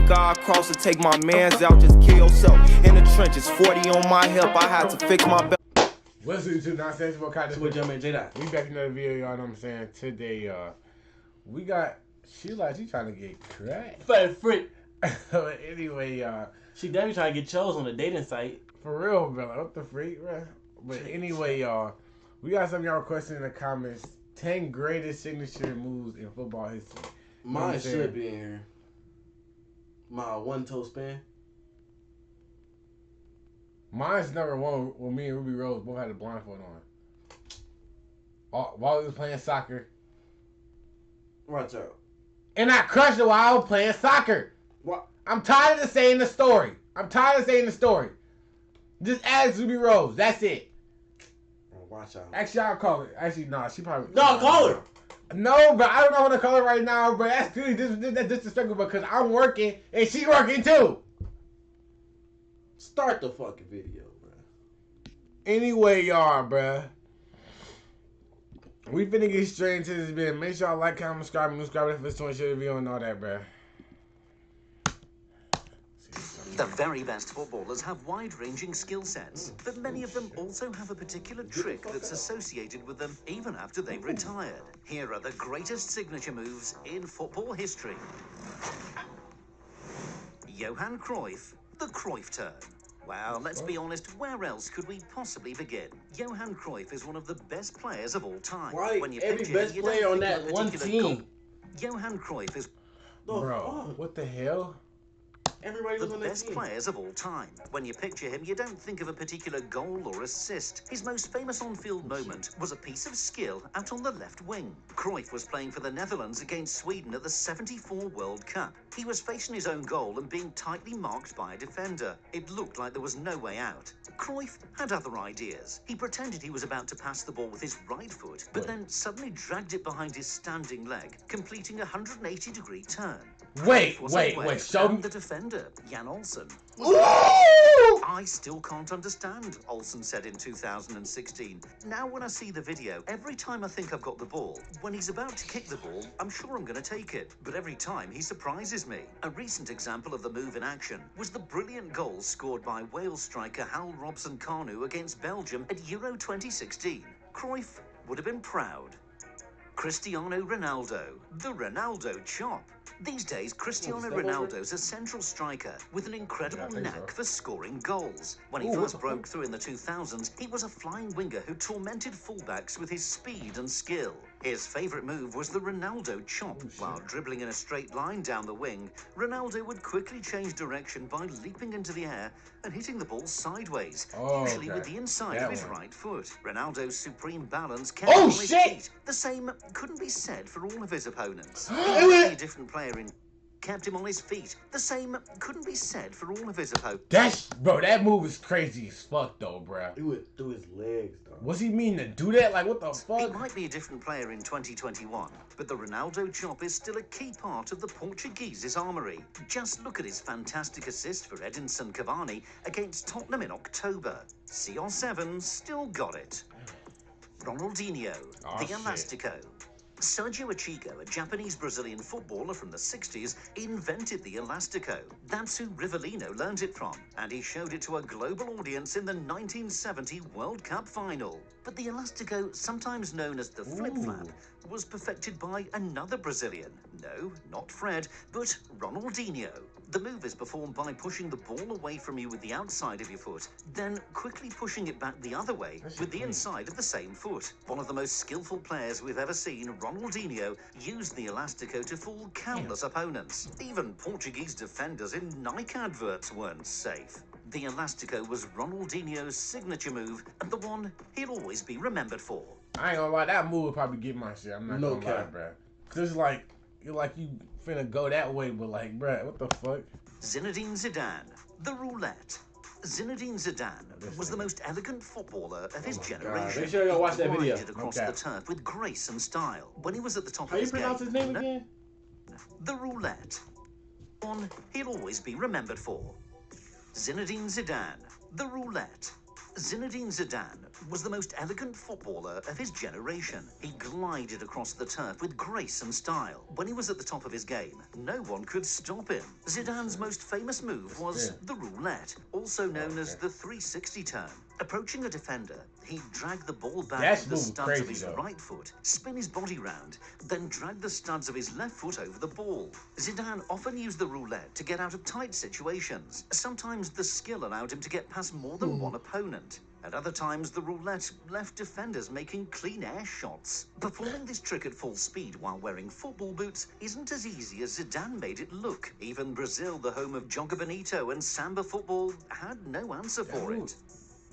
think I'll cross and take my mans out, just kill yourself. In the trenches, 40 on my hip, I had to fix my belt. What's up, YouTube? Nonsense about kind of with your man J-Dot. We back in another video, y'all know what I'm saying? Today, we got, she trying to get cracked. Fat freak. Anyway, she definitely trying to get chose on a dating site. For real, bro. Like, what the freak, bro? But anyway, y'all, we got some of y'all questions in the comments. 10 greatest signature moves in football history. Mine should be in here. My one-toe spin. Mine's number one when me and Ruby Rose both had a blindfold on. While we was playing soccer. Watch out. And I crushed it while I was playing soccer. What? I'm tired of saying the story. Just ask Ruby Rose. That's it. Watch out. Actually, I'll call it. Actually, no, she probably... No, call her. No, but I don't know what to call her right now, but that's really disrespectful because I'm working and she working too. Start the fucking video, bro. Anyway, y'all, bro. We finna get straight into this video. Make sure y'all like, comment, subscribe if it's 20 share the video and all that, bro. The very best footballers have wide-ranging skill sets, but many of them also have a particular trick that's associated with them even after they've retired. Here are the greatest signature moves in football history. Johan Cruyff, the Cruyff turn. Well, let's be honest, where else could we possibly begin? Johan Cruyff is one of the best players of all time. Why When you every picture best him, you player don't on think that of a one particular goal. team? Johan Cruyff is Bro, what the hell? Everybody was the on that best team. players of all time. When you picture him, you don't think of a particular goal or assist. His most famous on-field moment was a piece of skill out on the left wing. Cruyff was playing for the Netherlands against Sweden at the '74 World Cup. He was facing his own goal and being tightly marked by a defender. It looked like there was no way out. Cruyff had other ideas. He pretended he was about to pass the ball with his right foot, but then suddenly dragged it behind his standing leg, completing a 180-degree turn. Wait, show me. The defender, Jan Olsen. Ooh! I still can't understand, Olsen said in 2016. Now when I see the video, every time I think I've got the ball, when he's about to kick the ball, I'm sure I'm going to take it. But every time he surprises me. A recent example of the move in action was the brilliant goal scored by Wales striker Hal Robson-Kanu against Belgium at Euro 2016. Cruyff would have been proud. Cristiano Ronaldo, the Ronaldo chop. These days, Cristiano Ronaldo's a central striker with an incredible knack for scoring goals. When he first broke through in the 2000s, he was a flying winger who tormented fullbacks with his speed and skill. His favourite move was the Ronaldo chop. While dribbling in a straight line down the wing, Ronaldo would quickly change direction by leaping into the air and hitting the ball sideways, usually with the inside of his right foot. Ronaldo's supreme balance kept him on his feet. The same couldn't be said for all of his opponents. He might be a different player in kept him on his feet. The same couldn't be said for all of his opponents. Bro, that move is crazy as fuck though, bro. He went through his legs, though. What's he mean to do that? Like, what the fuck? He might be a different player in 2021, but the Ronaldo chop is still a key part of the Portuguese's armoury. Just look at his fantastic assist for Edinson Cavani against Tottenham in October. CR7 still got it. Ronaldinho, the elastico. Sergio Achigo, a Japanese-Brazilian footballer from the 60s, invented the elastico. That's who Rivellino learned it from, and he showed it to a global audience in the 1970 World Cup final. But the elastico, sometimes known as the flip-flap, was perfected by another Brazilian. No, not Fred, but Ronaldinho. The move is performed by pushing the ball away from you with the outside of your foot, then quickly pushing it back the other way with the inside of the same foot. One of the most skillful players we've ever seen, Ronaldinho, used the elastico to fool countless opponents. Even Portuguese defenders in Nike adverts weren't safe. The elastico was Ronaldinho's signature move and the one he'll always be remembered for. I ain't gonna lie, that move would probably get my shit. I'm not gonna lie, bro. Cause it's like, you're like you finna go that way, but like, bro, what the fuck? Zinedine Zidane, the roulette. Zinedine Zidane was the most elegant footballer of his generation. Make sure you watch that video. Across the turf with grace and style. When he was at the top How of you his pronounce game, his name again? The roulette. One he'll always be remembered for. Zinedine Zidane, the roulette. Zinedine Zidane was the most elegant footballer of his generation. He glided across the turf with grace and style. When he was at the top of his game, no one could stop him. Zidane's most famous move was the roulette, also known as the 360 turn. Approaching a defender, he'd drag the ball back with the studs of his right foot, spin his body round, then drag the studs of his left foot over the ball. Zidane often used the roulette to get out of tight situations. Sometimes the skill allowed him to get past more than one opponent. At other times, the roulette left defenders making clean air shots. Performing this trick at full speed while wearing football boots isn't as easy as Zidane made it look. Even Brazil, the home of Joga Bonito and samba football, had no answer for it.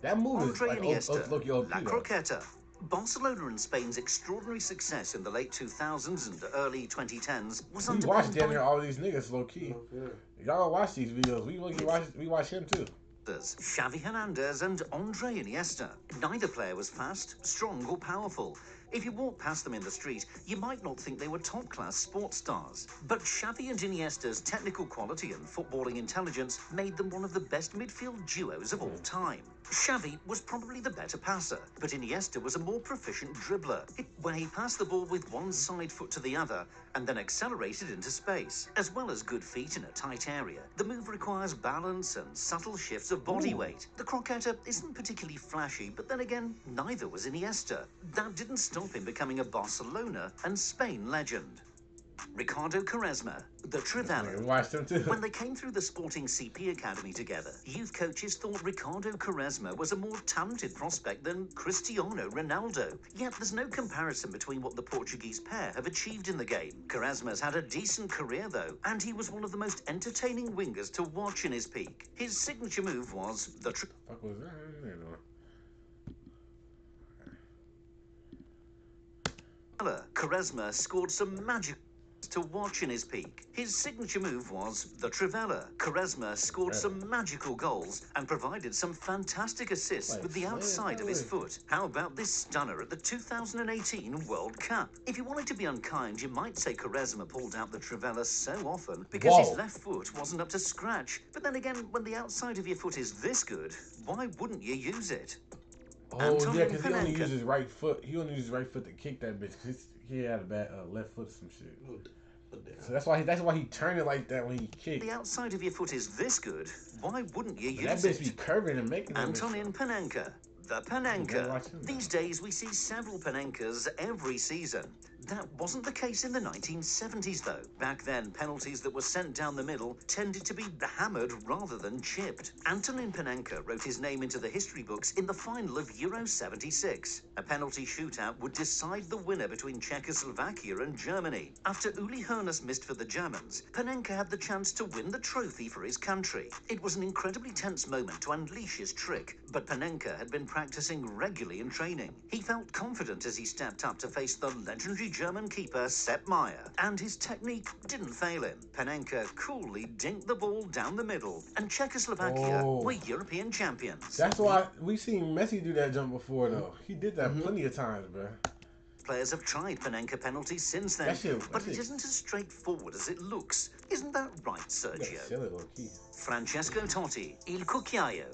That move is like Iniesta, La Croqueta. Barcelona and Spain's extraordinary success in the late 2000s and early 2010s was We watched damn near all these niggas low key. Y'all watch these videos. We watch him too. Xavi Hernandez and Andre Iniesta. Neither player was fast, strong or powerful. If you walked past them in the street, you might not think they were top-class sports stars. But Xavi and Iniesta's technical quality and footballing intelligence made them one of the best midfield duos of all time. Xavi was probably the better passer, but Iniesta was a more proficient dribbler, where he passed the ball with one side foot to the other and then accelerated into space. As well as good feet in a tight area, the move requires balance and subtle shifts of body weight. The croqueta isn't particularly flashy, but then again, neither was Iniesta. That didn't stop him becoming a Barcelona and Spain legend. Ricardo Quaresma, the trivela. We watched him too. When they came through the Sporting CP Academy together, youth coaches thought Ricardo Quaresma was a more talented prospect than Cristiano Ronaldo. Yet there's no comparison between what the Portuguese pair have achieved in the game. Quaresma's had a decent career though, and he was one of the most entertaining wingers to watch in his peak. His signature move was the Fuck was that? Quaresma scored some magic to watch in his peak. His signature move was the trivela. Quaresma scored some magical goals and provided some fantastic assists with the outside of his foot. How about this stunner at the 2018 World Cup? If you wanted to be unkind, you might say Quaresma pulled out the trivela so often because his left foot wasn't up to scratch. But then again, when the outside of your foot is this good, why wouldn't you use it? Oh yeah, because he only uses his right foot. He only uses his right foot to kick that bitch. Cause he had a bad left foot or some shit. So that's why he turned it like that when he kicked. The outside of your foot is this good. Why wouldn't you use it? That bitch be curving and making it. Antonin Panenka. The Panenka. These days we see several Panenkas every season. That wasn't the case in the 1970s though. Back then, penalties that were sent down the middle tended to be hammered rather than chipped. Antonin Panenka wrote his name into the history books in the final of Euro 76. A penalty shootout would decide the winner between Czechoslovakia and Germany. After Uli Hoeneß missed for the Germans, Panenka had the chance to win the trophy for his country. It was an incredibly tense moment to unleash his trick, but Panenka had been practicing regularly in training. He felt confident as he stepped up to face the legendary German keeper Sepp Maier, and his technique didn't fail him. Panenka coolly dinked the ball down the middle, and Czechoslovakia were European champions. That's why we seen Messi do that jump before, though. He did that plenty of times, bro. Players have tried Panenka penalties since then, but it isn't as straightforward as it looks. Isn't that right, Sergio? Francesco Totti, Il Cucchiaio.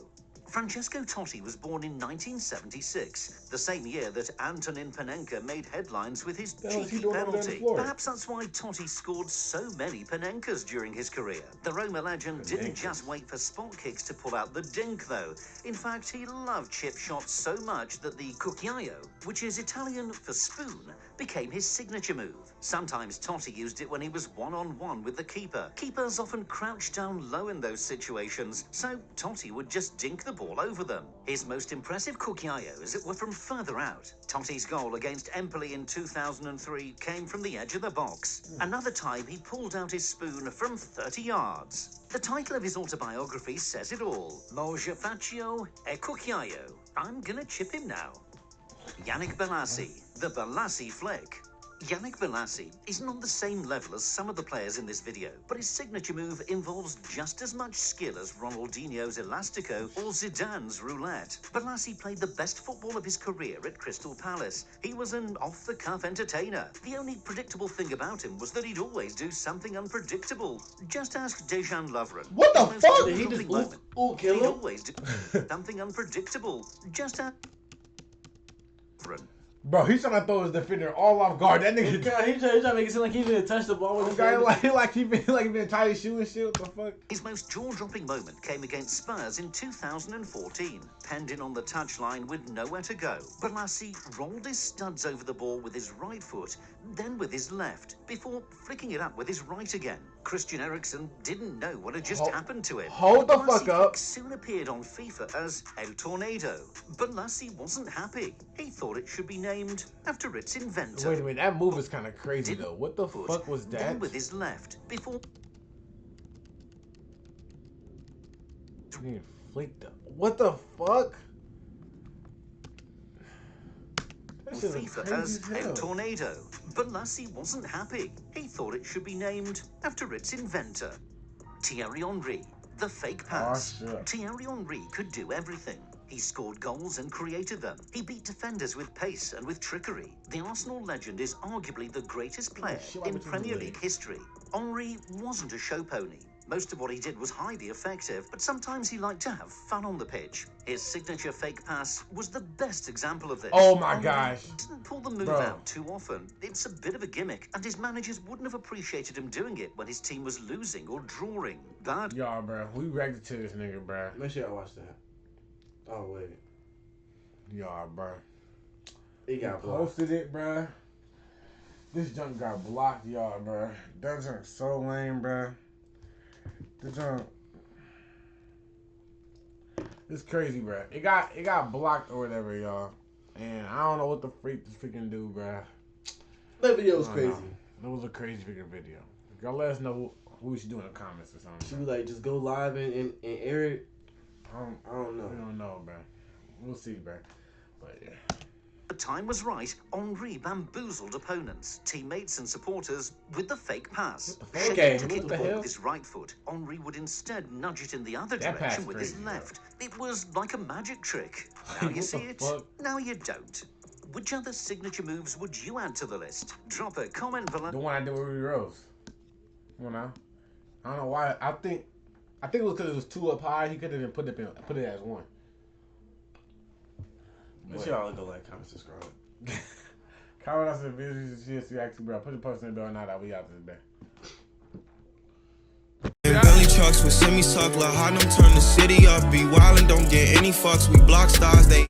Francesco Totti was born in 1976, the same year that Antonin Panenka made headlines with his cheeky penalty. Perhaps that's why Totti scored so many Panenkas during his career. The Roma legend didn't just wait for spot kicks to pull out the dink, though. In fact, he loved chip shots so much that the cucchiaio, which is Italian for spoon, became his signature move. Sometimes Totti used it when he was one-on-one with the keeper. Keepers often crouched down low in those situations, so Totti would just dink the ball over them. His most impressive cucchiaios were from further out. Totti's goal against Empoli in 2003 came from the edge of the box. Another time he pulled out his spoon from 30 yards. The title of his autobiography says it all. Moje faccio e cucchiaio. I'm gonna chip him now. Yannick Bolasie, the Bolasie flick. Yannick Bolasie isn't on the same level as some of the players in this video, but his signature move involves just as much skill as Ronaldinho's elastico or Zidane's roulette. Bolasie played the best football of his career at Crystal Palace. He was an off-the-cuff entertainer. The only predictable thing about him was that he'd always do something unpredictable. Just ask Dejan Lovren. What the fuck? Did he just kill He'd him? always do something unpredictable. Just ask Lovren. Bro, he's trying to throw his defender all off guard. That nigga. He's trying to make it seem like he didn't touch the ball with his Guy hand. like he been tied his shoe and shit. What the fuck? His most jaw-dropping moment came against Spurs in 2014, penned in on the touchline with nowhere to go. Bolasie rolled his studs over the ball with his right foot, then with his left, before flicking it up with his right again. Christian Eriksen didn't know what had just happened to him. Hold the Bolasie fuck up. soon appeared on FIFA as El Tornado. Bolasie wasn't happy. He thought it should be named after its inventor. Wait a minute, that move is kind of crazy though. What the Foot, fuck was then that? with his left, before He flicked up. What the fuck? That shit is FIFA crazy as as hell. El Tornado. Bolasie wasn't happy. He thought it should be named after its inventor, Thierry Henry, the fake pass. Oh, shit. Thierry Henry could do everything. He scored goals and created them. He beat defenders with pace and with trickery. The Arsenal legend is arguably the greatest player shit, why in would you Premier do League that? history. Henry wasn't a show pony. Most of what he did was highly effective, but sometimes he liked to have fun on the pitch. His signature fake pass was the best example of this. Oh my Henry gosh. didn't pull the move Bro. out too often. It's a bit of a gimmick, and his managers wouldn't have appreciated him doing it when his team was losing or drawing. But Y'all, bro, we reacted to this nigga, bro. Make sure y'all watch that. Oh, wait. Y'all, bro. He got blocked. Posted it, bro. This junk got blocked, y'all, bro. That junk's so lame, bro. The junk. It's crazy, bro. It got blocked or whatever, y'all. And I don't know what the freak this freaking do, bro. That video was I crazy. don't know. It was a crazy freaking video. Y'all let us know what we should do in the comments or something. She bro. was like, just go live and air it. I don't know. We don't know, bro. We'll see, bro. But yeah. the time was right. Henry bamboozled opponents, teammates and supporters with the fake pass. What the fuck? Shaking Okay, to what kick the the ball hell? with his right foot, Henry would instead nudge it in the other That pass direction with his crazy, bro. left. It was like a magic trick. Now you What see the it, fuck? now you don't. Which other signature moves would you add to the list? Drop a comment below. The one I did with Ruby Rose. Come on now. I don't know why. I think it was because it was two up high. He could have put it as one. Make sure y'all go like, comment, subscribe. Comment on some videos and shit. Actually, bro, put your post in the bell now that we out this day. Belly trucks with semi-suck, La Harlem turn the city up. Be wildin', don't get any fucks. We block stars, they